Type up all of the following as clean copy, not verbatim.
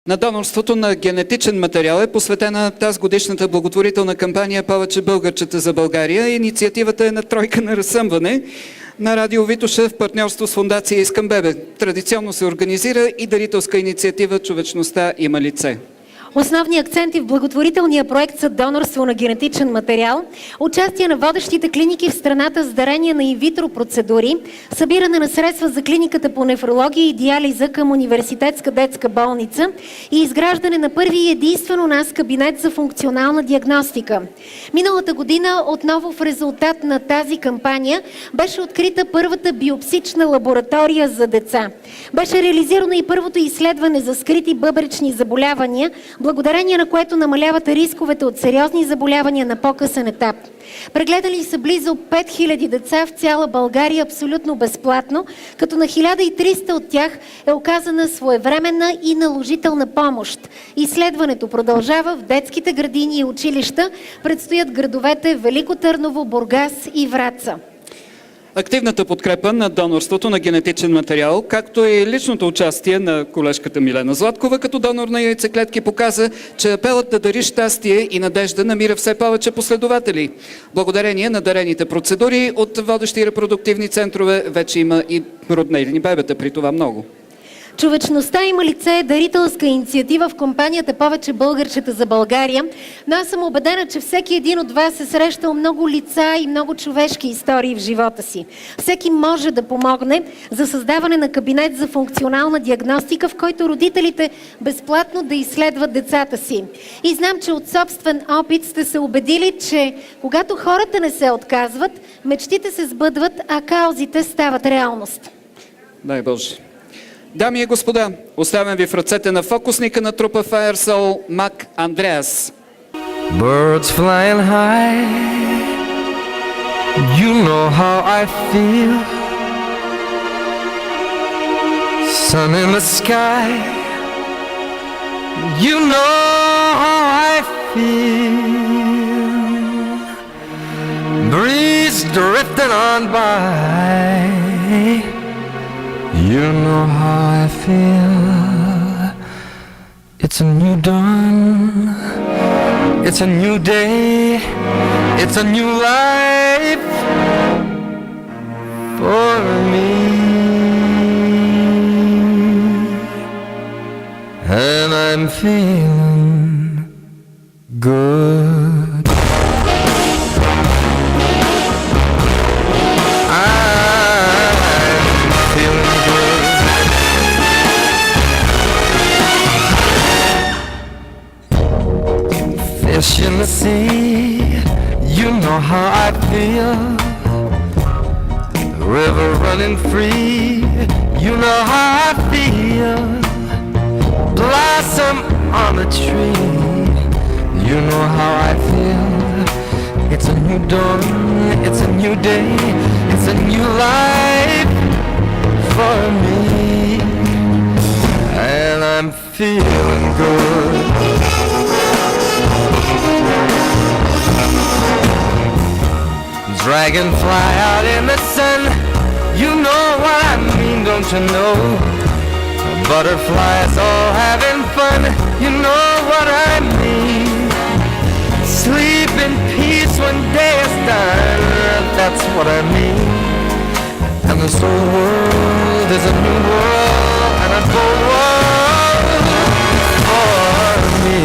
На донорството на генетичен материал е посветена тази годишната благотворителна кампания "Повече българчета за България". Инициативата е на тройка на разсъмване на Радио Витоша в партньорство с фондация "Искам бебе". Традиционно се организира и дарителска инициатива "Човечността има лице". Основни акценти в благотворителния проект са донорство на генетичен материал, участие на водещите клиники в страната с дарение на инвитро процедури, събиране на средства за клиниката по нефрология и диализа към Университетска детска болница и изграждане на първи и единствен у нас кабинет за функционална диагностика. Миналата година, отново в резултат на тази кампания, беше открита първата биопсична лаборатория за деца. Беше реализирано и първото изследване за скрити бъбречни заболявания, благодарение на което намаляват рисковете от сериозни заболявания на по-късен етап. Прегледали са близо 5000 деца в цяла България абсолютно безплатно, като на 1300 от тях е оказана своевременна и наложителна помощ. Изследването продължава в детските градини и училища. Предстоят градовете Велико Търново, Бургас и Враца. Активната подкрепа на донорството на генетичен материал, както и личното участие на колежката Милена Златкова като донор на яйцеклетки показа, че апелът да дари щастие и надежда намира все повече последователи. Благодарение на дарените процедури от водещи репродуктивни центрове вече има и роднени бебета, при това много. Човечността има лице е дарителска инициатива в компанията "Повече българчета за България", но аз съм убедена, че всеки един от вас е срещал много лица и много човешки истории в живота си. Всеки може да помогне за създаване на кабинет за функционална диагностика, в който родителите безплатно да изследват децата си. И знам, че от собствен опит сте се убедили, че когато хората не се отказват, мечтите се сбъдват, а каузите стават реалност. Дай Боже! Дами и господа, оставям ви в ръцете на фокусника на трупа Fire Soul Мак Андреас. Birds flying high, you know how I feel. Sun in the sky, you know how I feel. Breeze drifting on by, you know how I feel. It's a new dawn, it's a new day, it's a new life for me. And I'm feeling good. Fish in the sea, you know how I feel. The river running free, you know how I feel. Blossom on the tree, you know how I feel. It's a new dawn, it's a new day, it's a new life for me. And I'm feeling good. Dragonfly out in the sun, you know what I mean, don't you know? Butterflies all having fun, you know what I mean. Sleep in peace when day is done, that's what I mean. And this whole world is a new world, and a whole world for me.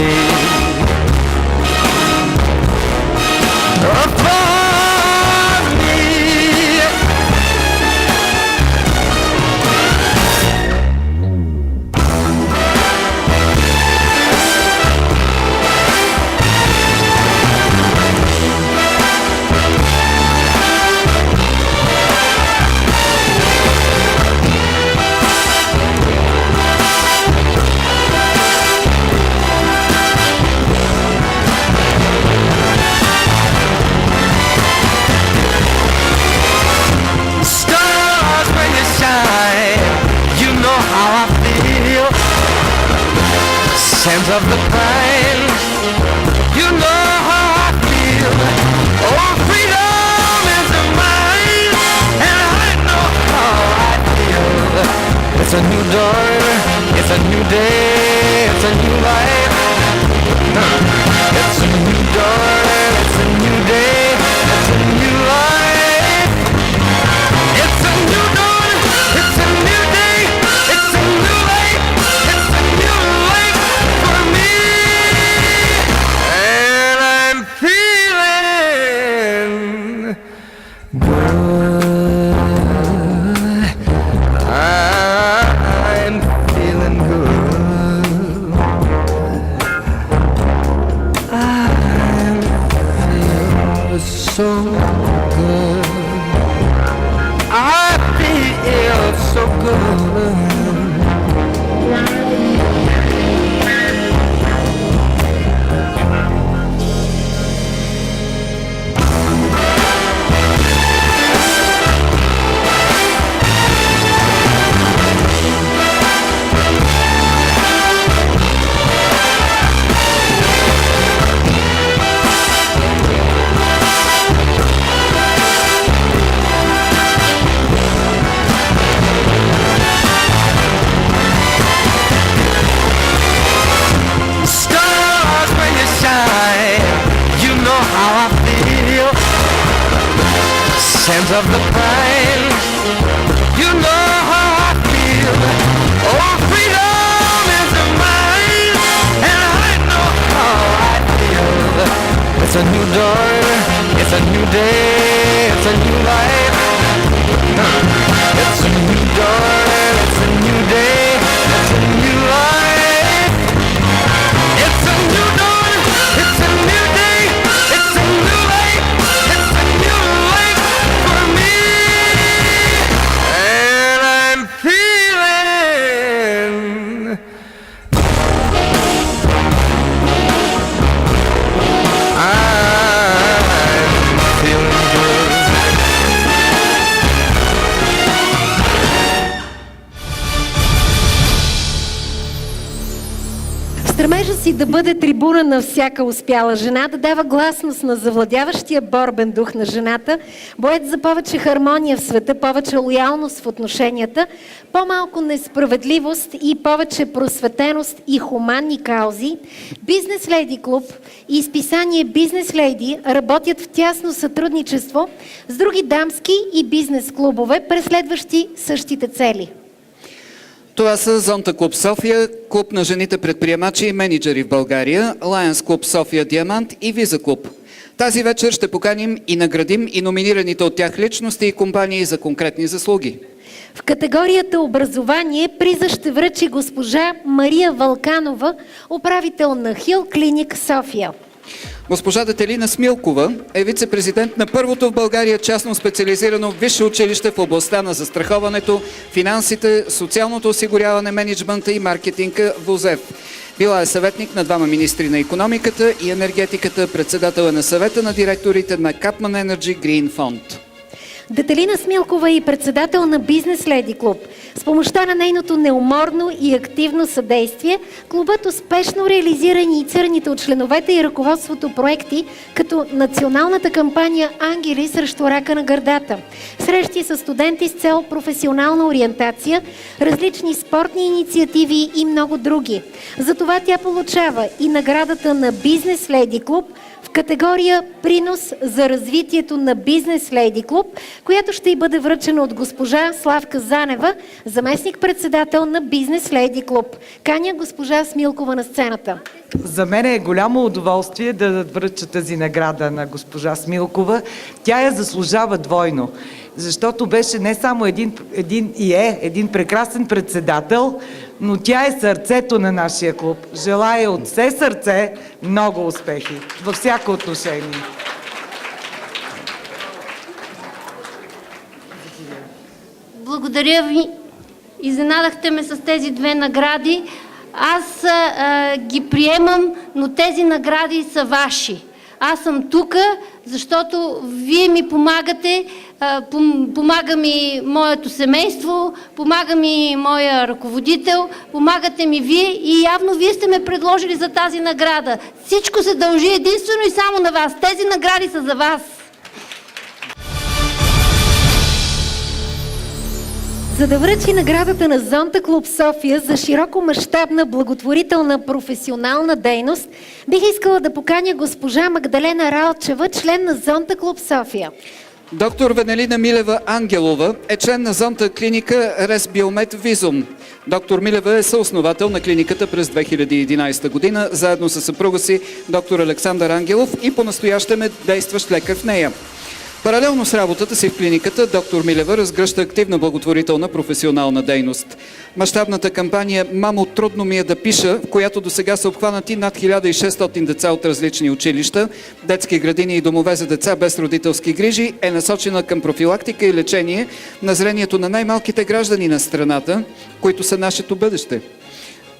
Scent of the pine, you know how I feel. Oh, freedom is mine, and I know how I feel. It's a new dawn, it's a new day. it's a new life. It's a new dawn and it's a new day. It's a new life. It's a new dawn. It's a new day. It's a new life. It's a new life for me. And I'm feeling good. I'm feeling good. I feel so good. I feel so good. Stars when you shine, you know how I feel. Scent of the pine, you know how I feel. Oh, freedom is mine, and I know how I feel. It's a new dawn, it's a new day, it's a new life. It's a new dawn, it's a new day, it's a new life. It's a new dawn, it's a new day, it's a new life, it's a new life for me. And I'm feeling good. Стремежа си да бъде трибуна на всяка успяла жена, да дава гласност на завладяващия борбен дух на жената, боец за повече хармония в света, повече лоялност в отношенията, по-малко несправедливост и повече просветеност и хуманни каузи, Бизнес Лейди клуб и изписание Бизнес Лейди работят в тясно сътрудничество с други дамски и бизнес клубове, преследващи същите цели. Това са Зонта Клуб София, клуб на жените предприемачи и менеджери в България, Lions Клуб София Диамант и Виза Клуб. Тази вечер ще поканим и наградим и номинираните от тях личности и компании за конкретни заслуги. В категорията образование приза ще връчи госпожа Мария Вълканова, управител на Хил Клиник София. Госпожа Детелина Смилкова е вице-президент на първото в България частно специализирано висше училище в областта на застраховането, финансите, социалното осигуряване, мениджмънта и маркетинга ВУЗЕВ. Била е съветник на двама министри на икономиката и енергетиката, председател на съвета на директорите на Капман Energy Green Fund. Детелина Смилкова е председател на Бизнес Леди клуб. С помощта на нейното неуморно и активно съдействие, клубът успешно реализира инициираните от членовете и ръководството проекти, като националната кампания «Ангели срещу рака на гърдата», срещи с студенти с цел професионална ориентация, различни спортни инициативи и много други. Затова тя получава и наградата на Бизнес Леди клуб в категория «Принос за развитието на Бизнес Леди клуб», която ще й бъде връчена от госпожа Славка Занева, заместник-председател на Бизнес Леди клуб. Каня госпожа Смилкова на сцената. За мен е голямо удоволствие да връча тази награда на госпожа Смилкова. Тя я заслужава двойно, защото беше не само един прекрасен председател, но тя е сърцето на нашия клуб. Желая от все сърце много успехи във всяко отношение. Благодаря ви. Изненадахте ме с тези две награди. Аз ги приемам, но тези награди са ваши. Аз съм тук, защото вие ми помагате, помага ми моето семейство, помага ми моя ръководител, помагате ми вие и явно вие сте ме предложили за тази награда. Всичко се дължи единствено и само на вас. Тези награди са за вас. За да връчи наградата на Зонта Клуб София за широкомащабна благотворителна професионална дейност, бих искала да поканя госпожа Магдалена Ралчева, член на Зонта Клуб София. Доктор Венелина Милева Ангелова е член на зонта клиника Рес Биомед Визум. Доктор Милева е съосновател на клиниката през 2011 година, заедно с съпруга си доктор Александър Ангелов и по-настоящем е действащ лекар в нея. Паралелно с работата си в клиниката, доктор Милева разгръща активна благотворителна професионална дейност. Мащабната кампания «Мамо, трудно ми е да пиша», в която до сега са обхванати над 1600 деца от различни училища, детски градини и домове за деца без родителски грижи, е насочена към профилактика и лечение на зрението на най-малките граждани на страната, които са нашето бъдеще.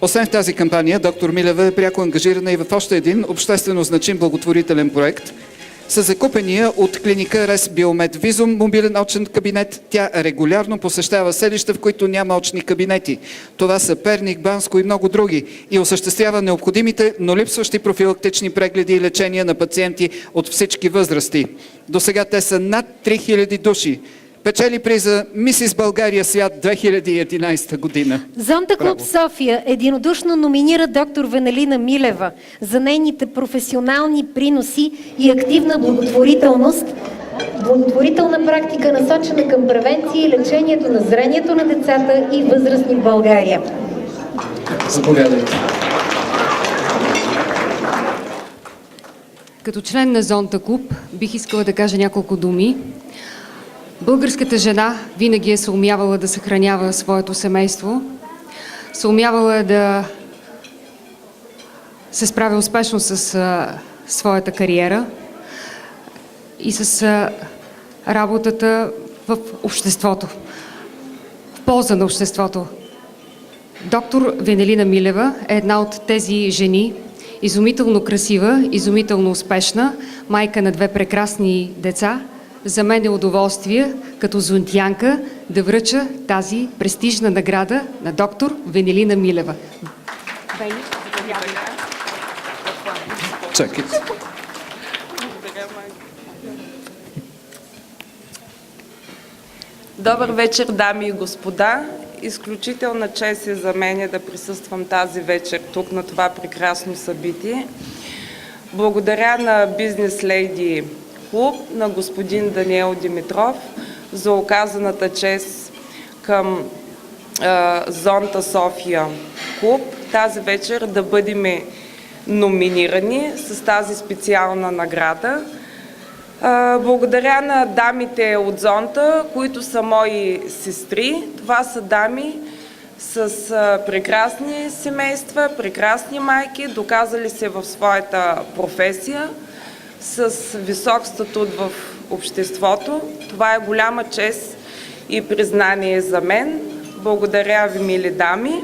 Освен в тази кампания, доктор Милева е пряко ангажирана и в още един обществено значим благотворителен проект – с закупения от клиника Рес Биомед Визум мобилен очен кабинет. Тя регулярно посещава селища, в които няма очни кабинети. Това са Перник, Банско и много други. И осъществява необходимите, но липсващи профилактични прегледи и лечения на пациенти от всички възрасти. До сега те са над 3000 души. Печели приза Мисис България свят 2011 година. Зонта Клуб София единодушно номинира доктор Венелина Милева за нейните професионални приноси и активна благотворителна практика, насочена към превенция и лечението на зрението на децата и възрастни в България. Заповядайте. Като член на Зонта Клуб бих искала да кажа няколко думи. Българската жена винаги е съумявала да съхранява своето семейство, съумявала е да се справя успешно с своята кариера и с работата в обществото, в полза на обществото. Доктор Венелина Милева е една от тези жени, изумително красива, изумително успешна, майка на 2 прекрасни деца. За мен е удоволствие, като зонтянка, да връча тази престижна награда на доктор Венелина Милева. Чакайте. Добър вечер, дами и господа! Изключителна чест е за мен да присъствам тази вечер тук на това прекрасно събитие. Благодаря на Бизнес Лейди Клуб, на господин Даниел Димитров за оказаната чест към Зонта София Клуб тази вечер да бъдем номинирани с тази специална награда. Благодаря на дамите от Зонта, които са мои сестри. Това са дами с прекрасни семейства, прекрасни майки, доказали се в своята професия, с висок статут в обществото. Това е голяма чест и признание за мен. Благодаря ви, мили дами.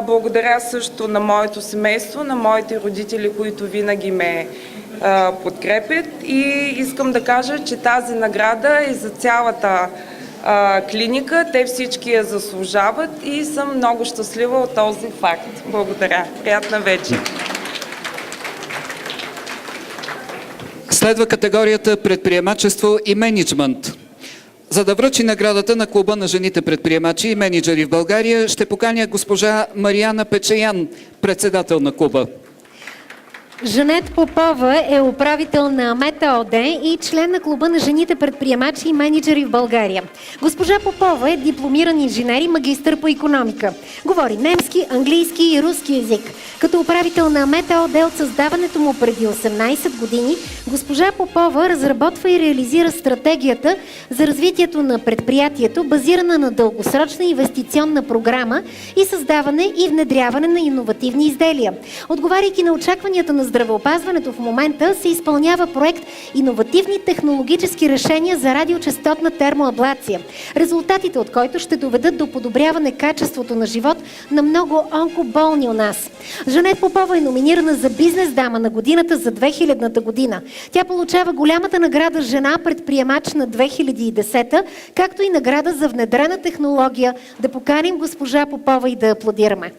Благодаря също на моето семейство, на моите родители, които винаги ме подкрепят. И искам да кажа, че тази награда е за цялата клиника. Те всички я заслужават и съм много щастлива от този факт. Благодаря. Приятна вечер. Следва категорията предприемачество и мениджмънт. За да връчи наградата на Клуба на жените предприемачи и менеджери в България, ще поканя госпожа Мариана Печеян, председател на клуба. Жанет Попова е управител на Мета ОД и член на Клуба на жените предприемачи и менеджери в България. Госпожа Попова е дипломиран инженер и магистър по икономика. Говори немски, английски и руски език. Като управител на Мета ОД от създаването му преди 18 години, госпожа Попова разработва и реализира стратегията за развитието на предприятието, базирана на дългосрочна инвестиционна програма и създаване и внедряване на иновативни изделия. Отговаряйки на очакванията на здравеопазването, в момента се изпълнява проект «Иновативни технологически решения за радиочестотна термоаблация», резултатите от който ще доведат до подобряване качеството на живот на много онкоболни у нас. Жанет Попова е номинирана за бизнес дама на годината за 2000-та година. Тя получава голямата награда Жена предприемач на 2010, както и награда за внедрена технология. Да поканим госпожа Попова и да аплодираме.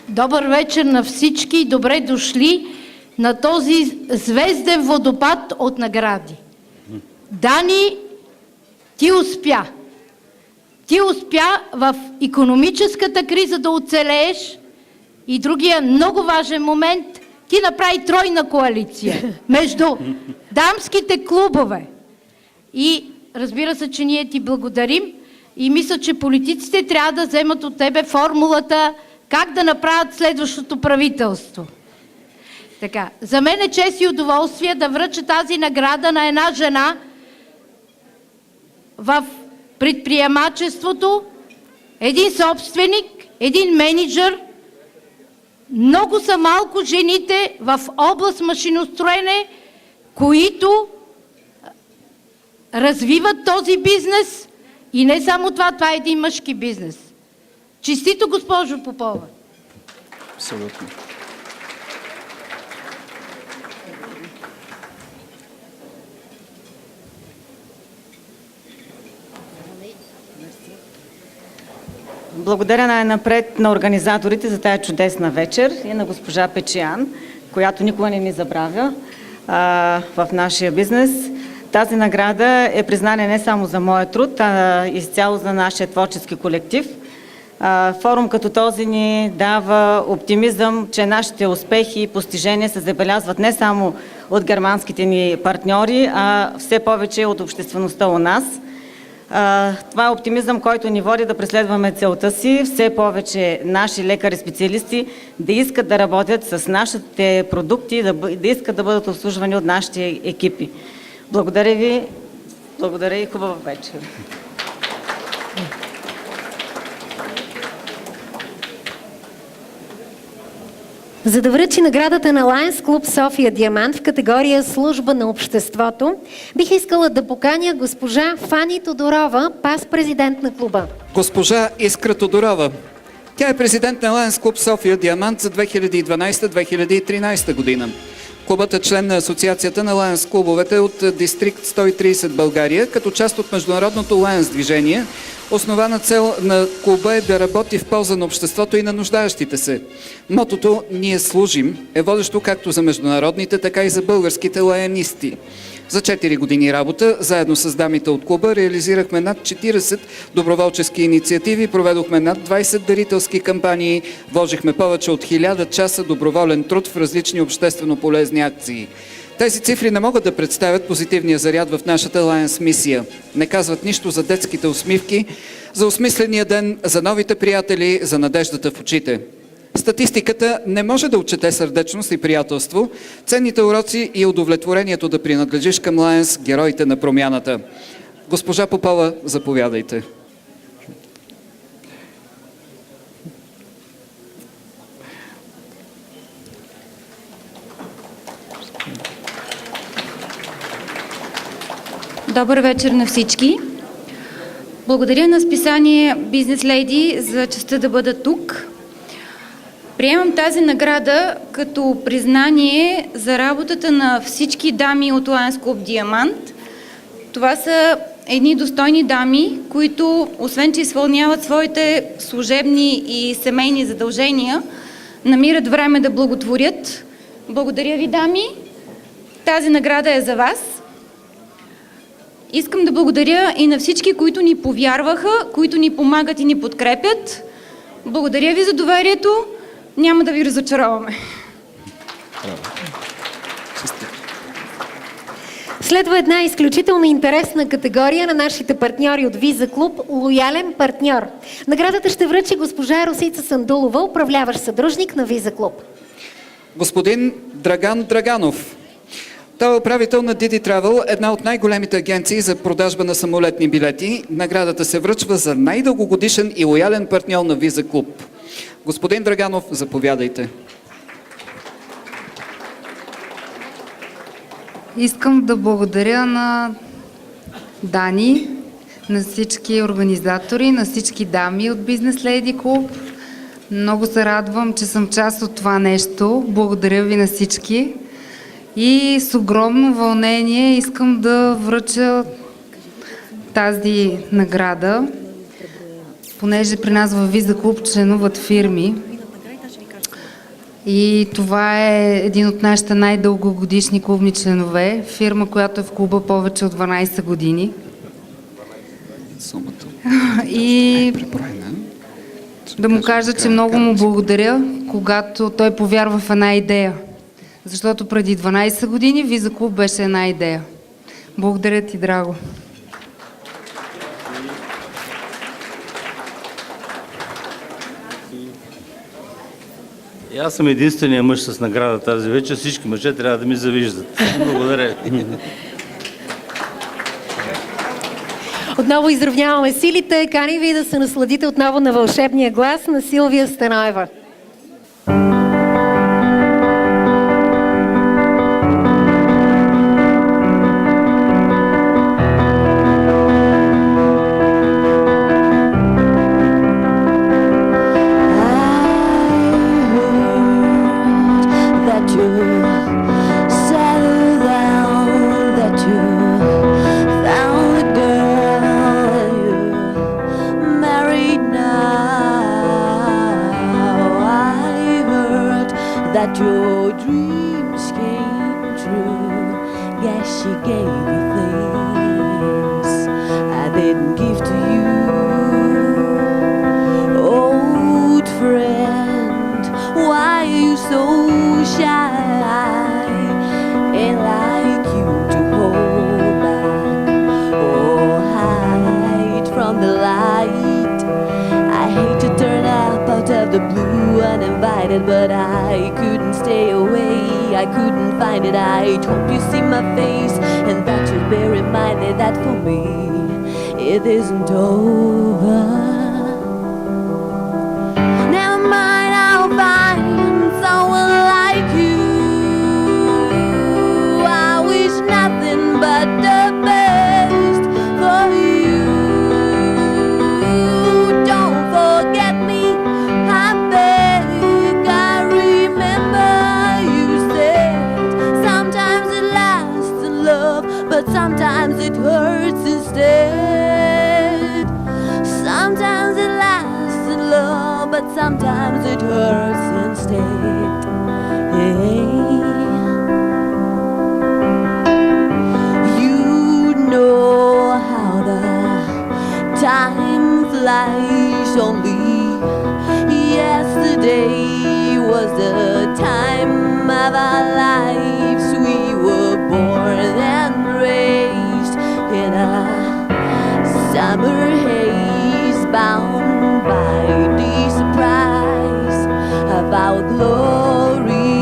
Добър вечер на всички и добре дошли на този звезден водопад от награди. Дани, ти успя. Ти успя в икономическата криза да оцелееш и другия много важен момент, ти направи тройна коалиция между дамските клубове. И разбира се, че ние ти благодарим и мисля, че политиците трябва да вземат от тебе формулата как да направят следващото правителство. Така, за мен е чест и удоволствие да връча тази награда на една жена в предприемачеството, един собственик, един мениджър. Много са малко жените в област машиностроене, които развиват този бизнес и не само това, това е един мъжки бизнес. Честито, госпожо Попова! Абсолютно. Благодаря най-напред на организаторите за тая чудесна вечер и на госпожа Печиян, която никога не ни забравя в нашия бизнес. Тази награда е признание не само за моя труд, а изцяло за нашия творчески колектив. Форум като този ни дава оптимизъм, че нашите успехи и постижения се забелязват не само от германските ни партньори, а все повече от обществеността у нас. Това е оптимизъм, който ни води да преследваме целта си, все повече наши лекари-специалисти да искат да работят с нашите продукти, да искат да бъдат обслужвани от нашите екипи. Благодаря ви, благодаря и хубава вечер. За да връчи наградата на Lions Club София Диамант в категория Служба на обществото, бих искала да поканя госпожа Фани Тодорова, пас-президент на клуба. Госпожа Искра Тодорова. Тя е президент на Lions Club София Диамант за 2012-2013 година. Клубът е член на Асоциацията на Lions клубовете от Дистрикт 130 България, като част от международното Lions движение. Основана цел на клуба е да работи в полза на обществото и на нуждаещите се. Мотото "Ние служим" е водещо както за международните, така и за българските лаянисти. За 4 години работа, заедно с дамите от клуба, реализирахме над 40 доброволчески инициативи, проведохме над 20 дарителски кампании, вложихме повече от 1000 часа доброволен труд в различни обществено полезни акции. Тези цифри не могат да представят позитивния заряд в нашата Lions мисия. Не казват нищо за детските усмивки, за осмисления ден, за новите приятели, за надеждата в очите. Статистиката не може да отчете сърдечност и приятелство, ценните уроци и удовлетворението да принадлежиш към Lions, героите на промяната. Госпожа Попова, заповядайте. Добър вечер на всички. Благодаря на списание Business Lady за честта да бъда тук. Приемам тази награда като признание за работата на всички дами от Lions Club Диамант. Това са едни достойни дами, които, освен че изпълняват своите служебни и семейни задължения, намират време да благотворят. Благодаря ви, дами. Тази награда е за вас. Искам да благодаря и на всички, които ни повярваха, които ни помагат и ни подкрепят. Благодаря ви за доверието. Няма да ви разочароваме. Следва една изключително интересна категория на нашите партньори от Виза Клуб "Лоялен партньор". Наградата ще връчи госпожа Росица Сандулова, управляващ съдружник на Виза Клуб. Господин Драган Драганов. Той е управител на Didi Travel, една от най-големите агенции за продажба на самолетни билети. Наградата се връчва за най-дългогодишен и лоялен партньор на Виза Клуб. Господин Драганов, заповядайте. Искам да благодаря на Дани, на всички организатори, на всички дами от Business Lady Club. Много се радвам, че съм част от това нещо. Благодаря ви на всички. И с огромно вълнение искам да връча тази награда, понеже при нас във Виза Клуб членуват фирми. И това е един от нашите най-дългогодишни клубни членове, фирма, която е в клуба повече от 12 години. И да му кажа, че много му благодаря, когато той повярва в една идея. Защото преди 12 години Виза Клуб беше една идея. Благодаря ти, Драго. И аз съм единствения мъж с награда тази вечер. Всички мъже трябва да ми завиждат. Благодаря. Отново изравняваме силите. Каним ви да се насладите отново на вълшебния глас на Силвия Станоева. That your dreams came true. Yes, she gave you things I didn't give to you. Old friend, why are you so shy? Ain't like you to hold back or hide from the light. I hate to turn up out of the blue uninvited, but I couldn't stay away. I couldn't find it. I hope you see my face and that you'll be reminded that for me it isn't over. Never mind, I'll find someone like you. I wish nothing but the best for you. Don't forget me, I beg. I remember you said sometimes it lasts in love, but sometimes it hurts instead. Sometimes it lasts in love, but sometimes it hurts instead. You know how the time flies. Only yesterday was the time of our lives. We were born and raised in a summer haze, bound by the surprise of our glory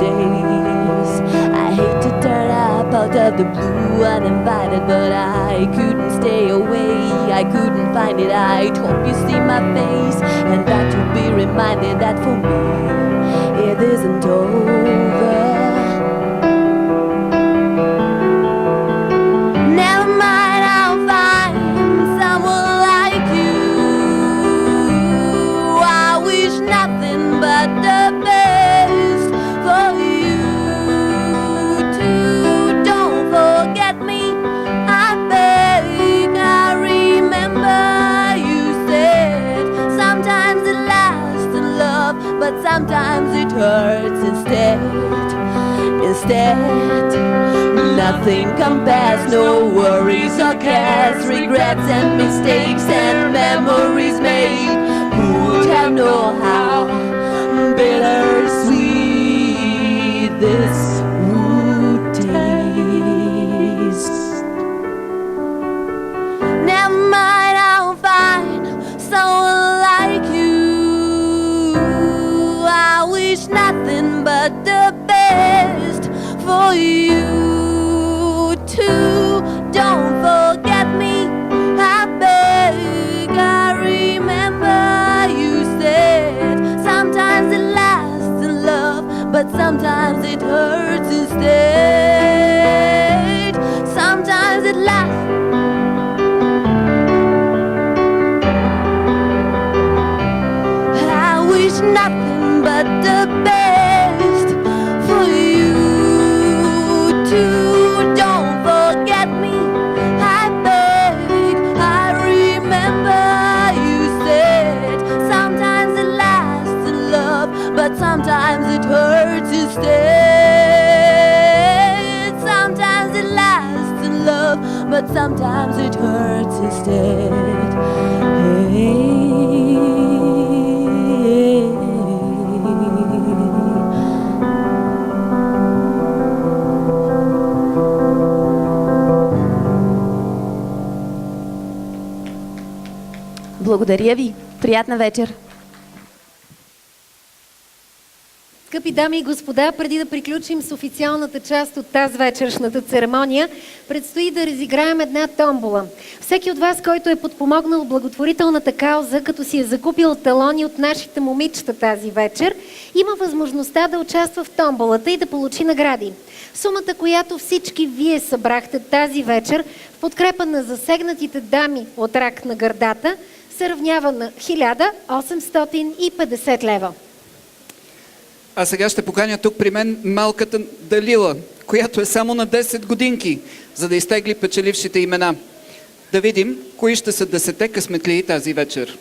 days. I hate to turn up out of the blue uninvited, but I couldn't stay away. I couldn't find it. I hope you see my face and that you'll be reminded that for me it isn't over. Never mind, I'll find someone like you. I wish nothing but the best for you too. Don't forget me, I beg. I remember you said sometimes it lasts in love, but sometimes it hurts instead. Nothing compares, no worries or cares, regrets and mistakes and memories made. Who would have known how bittersweet this would taste? Never mind, I'll find someone like you. I wish nothing but the best for you too. Don't forget me, I beg. I remember you said sometimes it lasts in love, but sometimes it hurts instead. Sometimes it lasts. I wish nothing but the best for you too. Don't forget me, I beg. I remember you said sometimes it lasts in love, but sometimes it instead. Sometimes it lasts in love, but sometimes it hurts instead. Благодаря ви. Приятна вечер. Скъпи дами и господа, преди да приключим с официалната част от тази вечершната церемония, предстои да разиграем една томбола. Всеки от вас, който е подпомогнал благотворителната кауза, като си е закупил талони от нашите момичета тази вечер, има възможността да участва в томболата и да получи награди. Сумата, която всички вие събрахте тази вечер в подкрепа на засегнатите дами от рак на гърдата, се равнява на 1850 лева. А сега ще поканя тук при мен малката Далила, която е само на 10 годинки, за да изтегли печелившите имена. Да видим кои ще са 10-те късметлии тази вечер.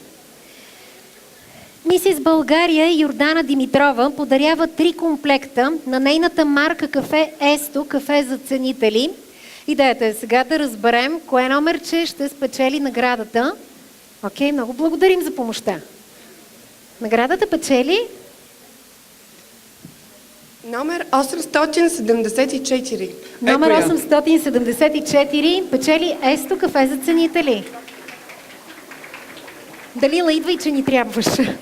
Мисис България Йордана Димитрова подарява 3 комплекта на нейната марка кафе Есто, кафе за ценители. Идеята е сега да разберем кое номерче ще спечели наградата. Окей, много благодарим за помощта. Наградата печели номер 874. Номер 874 печели Есто, кафе за ценители. Далила, идвай, че ни трябваше.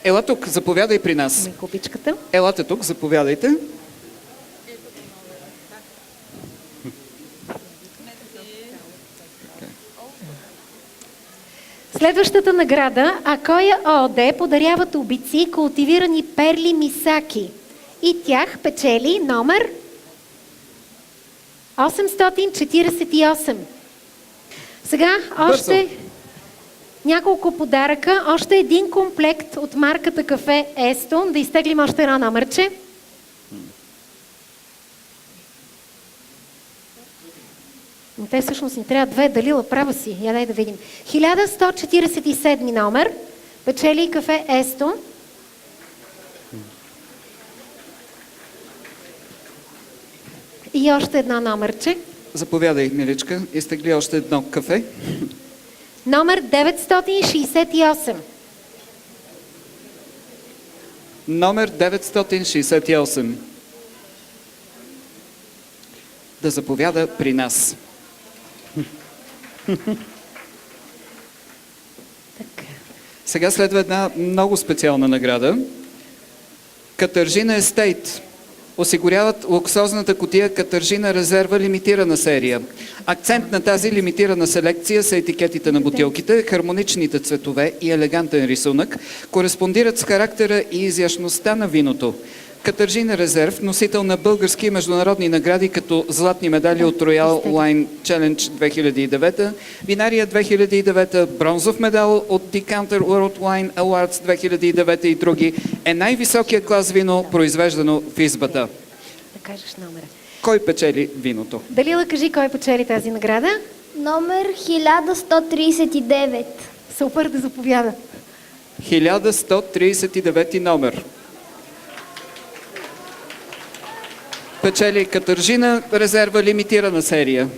Ела тук, заповядай при нас. Купичката. Елате тук, заповядайте. Следващата награда Акоя ООД подаряват обици култивирани перли Мисаки. И тях печели номер 848. Сега още няколко подаръка, още един комплект от марката кафе Есто. Да изтеглим още едно номерче. Но те всъщност ни трябва две. Далила, права си. Я дай да видим. 1147 номер. Печели кафе Есто. И още едно номерче. Заповядай, миличка. Изтегли още едно кафе. Номер 968. Номер 968. Да заповяда при нас. Сега следва една много специална награда. Катържина Естейт осигуряват луксозната кутия Катържина резерва лимитирана серия. Акцент на тази лимитирана селекция са етикетите на бутилките, хармоничните цветове и елегантен рисунък, кореспондират с характера и изящността на виното. Катържина Резерв, носител на български и международни награди като златни медали от Royal Wine Challenge 2009, Винария 2009, бронзов медал от Decanter World Wine Awards 2009 и други, е най-високия клас вино, произвеждано в избата. Да кажеш номера. Кой печели виното? Далила, кажи кой печели тази награда? Номер 1139. Супер, да заповяда. 1139 номер. Печели Катържина резерва лимитирана серия.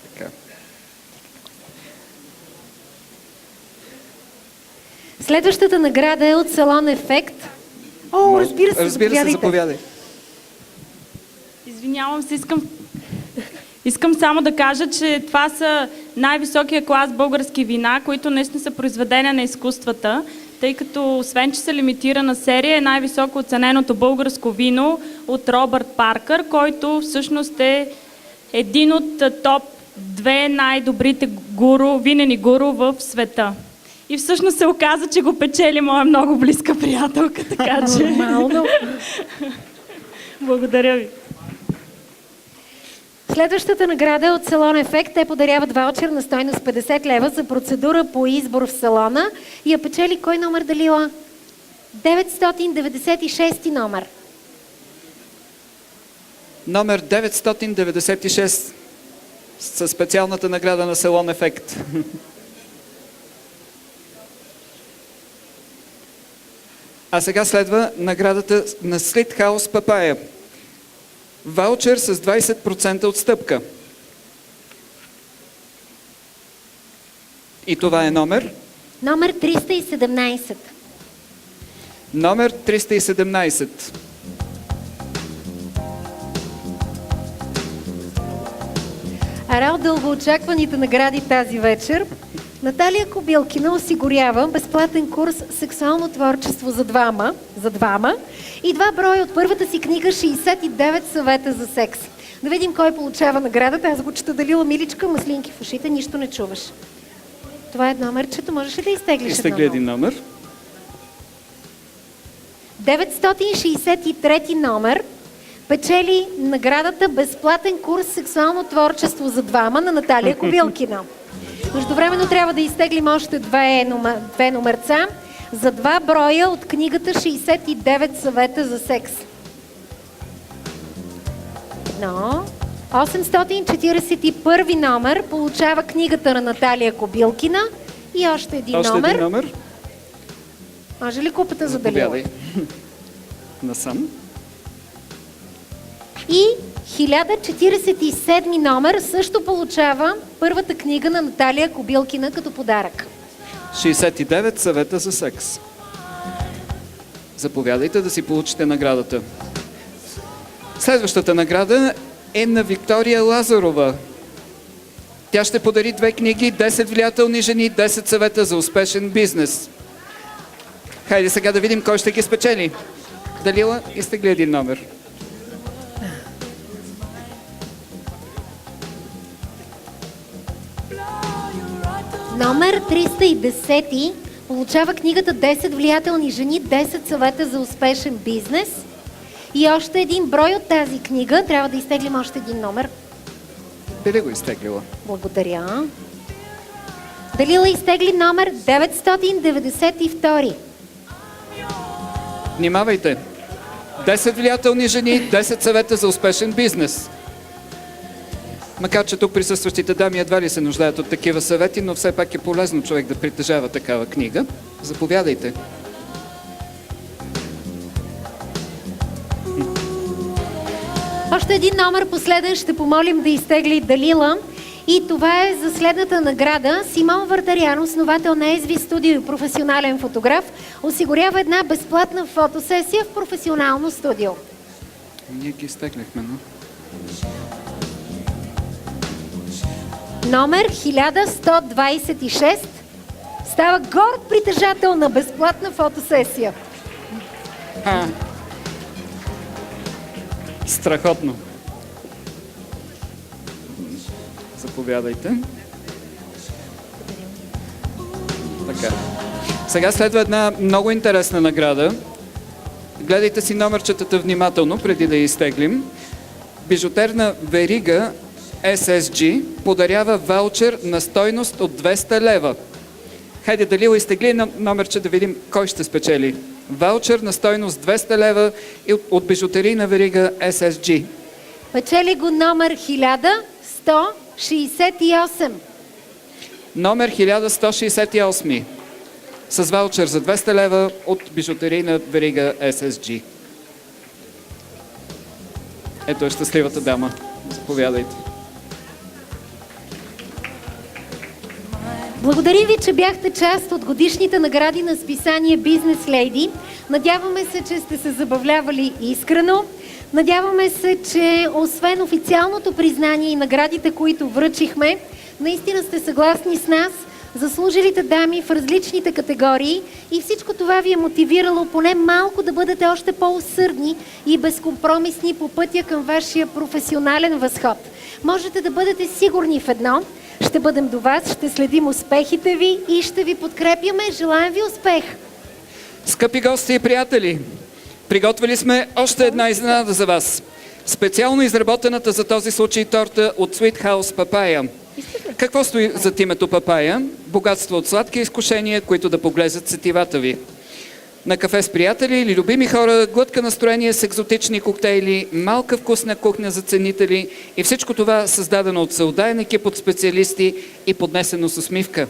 Така. Следващата награда е от салон Ефект. О, разбира се, заповядай. Извинявам се, искам само да кажа, че това са най-високия клас български вина, които наистина са произведения на изкуствата, тъй като освен, че са лимитирана серия, е най-високо оцененото българско вино от Робърт Паркър, който всъщност е един от топ 2 най-добрите винени гуру в света. И всъщност се оказа, че го печели моя много близка приятелка, така че... Нормално. Благодаря ви. Следващата награда е от салон Ефект. Те подаряват ваучер на стойност 50 лева за процедура по избор в салона. И я печели кой номер, Далила? 996 номер. Номер 996 със специалната награда на салон Ефект. А сега следва наградата на Sweet House Папая. Ваучер с 20% отстъпка. И това е номер? Номер 317. Номер 317. Една от дългоочакваните награди тази вечер. Наталия Кобилкина осигурява безплатен курс "Сексуално творчество за двама", и 2 броя от първата си книга "69 съвета за секс". Да видим кой получава наградата. Аз го чета: Далила Миличка, маслинки в ушите, нищо не чуваш. Това е номерчето. Можеш ли да изтеглиш Изтегли един номер. 963 номер печели наградата безплатен курс "Сексуално творчество за двама" на Наталия Кобилкина. Междувременно трябва да изтеглим още две номерца за 2 броя от книгата "69 съвета за секс". Но 841 номер получава книгата на Наталия Кобилкина и още един номер. Може ли купата за Далила? Заповядай. Насам. И 1047 номер също получава първата книга на Наталия Кобилкина като подарък. 69 съвета за секс. Заповядайте да си получите наградата. Следващата награда е на Виктория Лазарова. Тя ще подари 2 книги, 10 влиятелни жени, 10 съвета за успешен бизнес. Хайде сега да видим кой ще ги спечели. Далила, изтегли един номер. Номер 310 получава книгата "10 влиятелни жени, 10 съвета за успешен бизнес". И още един брой от тази книга. Трябва да изтеглим още един номер. Би ли го изтеглила? Благодаря. Далила изтегли номер 992. Внимавайте! 10 влиятелни жени, 10 съвета за успешен бизнес. Макар че тук присъстващите дами едва ли се нуждаят от такива съвети, но все пак е полезно човек да притежава такава книга. Заповядайте. Още един номер последен ще помолим да изтегли Далила. И това е за следната награда. Симон Вартарян, основател на SV Studio и професионален фотограф, осигурява една безплатна фотосесия в професионално студио. Ние ги изтегляхме, но... Номер 1126 става горд притежател на безплатна фотосесия. Страхотно. Заповядайте. Така. Сега следва една много интересна награда. Гледайте си номерчетата внимателно, преди да я изтеглим. Бижутерна верига SSG подарява ваучер на стойност от 200 лева. Хайде, Далила, изтегли номерче да видим кой ще спечели. Ваучер на стойност 200 лева от бижутерийна верига SSG. Печели го номер 1168. Номер 1168. С ваучер за 200 лева от бижутерийна верига SSG. Ето е щастливата дама. Заповядайте. Благодарим ви, че бяхте част от годишните награди на списание Business Lady. Надяваме се, че сте се забавлявали искрено. Надяваме се, че освен официалното признание и наградите, които връчихме, наистина сте съгласни с нас, заслужилите дами в различните категории, и всичко това ви е мотивирало поне малко да бъдете още по-усърдни и безкомпромисни по пътя към вашия професионален възход. Можете да бъдете сигурни в едно: ще бъдем до вас, ще следим успехите ви и ще ви подкрепяме. Желаем ви успех! Скъпи гости и приятели, приготвили сме още една изненада за вас. Специално изработената за този случай торта от Sweet House Папая. Какво стои зад името Папая? Богатство от сладки изкушения, които да поглезят сетивата ви. На кафе с приятели или любими хора, глътка настроение с екзотични коктейли, малка вкусна кухня за ценители и всичко това създадено от всеотдаен екип от специалисти и поднесено с усмивка.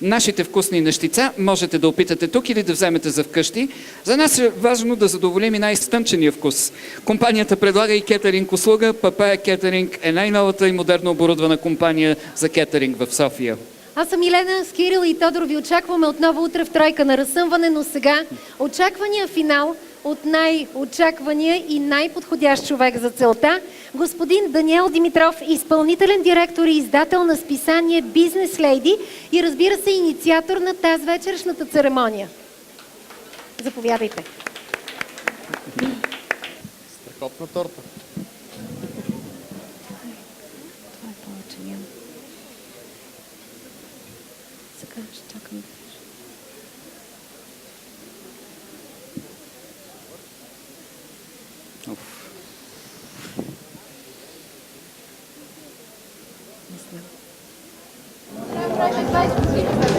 нашите вкусни нещица можете да опитате тук или да вземете за вкъщи. За нас е важно да задоволим и най-стънчения вкус. Компанията предлага и кетеринг услуга. Папая Кетеринг е най-новата и модерно оборудвана компания за кетеринг в София. Аз съм Милена, с Кирил и Тодор ви очакваме отново утре в тройка на разсъмване, но сега очаквания финал от най-очаквания и най-подходящ човек за целта, господин Даниел Димитров, изпълнителен директор и издател на списание Бизнес Лейди и разбира се инициатор на тази вечершната церемония. Заповядайте. Страхотна торта. Сега ще чакам. Не знам.